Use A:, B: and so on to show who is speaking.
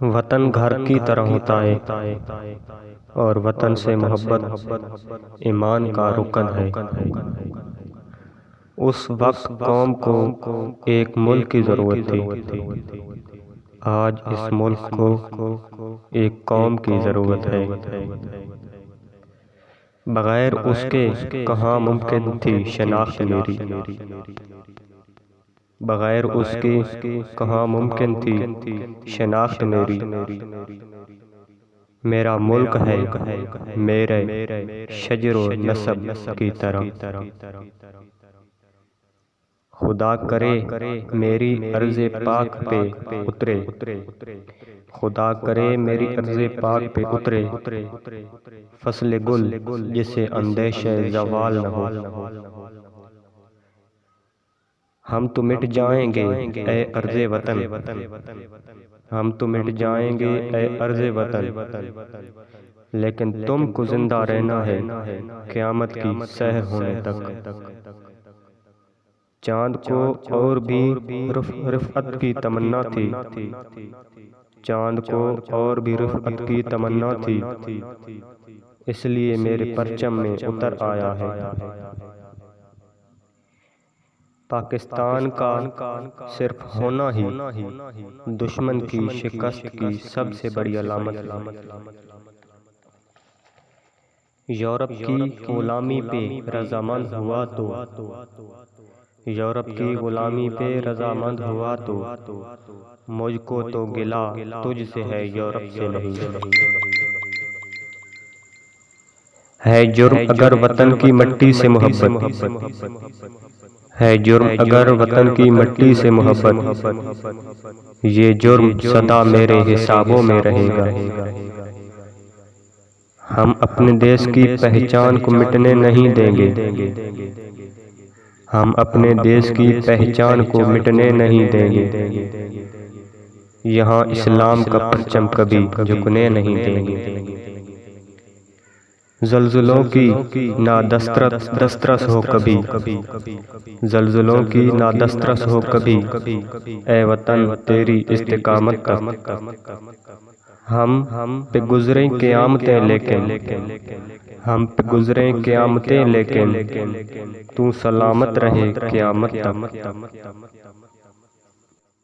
A: وطن گھر کی طرح ہوتا ہے اور وطن سے محبت ایمان کا رکن ہے۔ اس وقت قوم کو ایک ملک کی ضرورت تھی، آج اس ملک کو ایک قوم کی ضرورت ہے۔ بغیر اس کے کہاں ممکن تھی شناخت میری، بغیر اس کے کہاں ممکن تھی شناخت میری۔ میرا ملک ہے میرے شجر و نسب کی طرح، خدا کرے میری ارض پاک پہ اترے، خدا کرے میری ارض پاک پہ اترے فصل گل جسے اندیشہ زوال نہ ہو۔ ہم تو مٹ جائیں گے اے ارض وطن، ہم تو مٹ جائیں گے اے ارض وطن، لیکن تم کو زندہ رہنا ہے قیامت کی سحر ہونے تک۔ چاند کو اور بھی رفعت کی تمنا تھی، چاند کو اور بھی رفعت کی تمنا تھی، اس لیے میرے پرچم میں اتر آیا ہے۔ پاکستان کا صرف ہونا ہی دشمن کی شکست کی سب سے بڑی علامت ہے۔ یورپ کی غلامی پہ رضامند ہوا تو، یورپ کی غلامی پہ رضامند ہوا تو، مجھ کو تو گلہ تجھ سے ہے یورپ سے نہیں۔ ہے جرم اگر وطن کی مٹی سے محبت، ہے جرم اگر وطن کی مٹی سے محبت، یہ جرم سدا میرے حسابوں میں رہے گا۔ ہم اپنے دیش کی پہچان کو مٹنے نہیں دیں گے، ہم اپنے دیش کی پہچان کو مٹنے نہیں دیں گے، یہاں اسلام کا پرچم کبھی جھکنے نہیں دیں گے۔ زلزلوں کی نہ دسترس ہو کبھی، زلزلوں کی نہ دسترس ہو کبھی، اے وطن تیری استقامت تک۔ ہم پہ گزریں قیامتیں لیکن، ہم پہ گزریں قیامتیں لیکن، تو سلامت رہے قیامت تک۔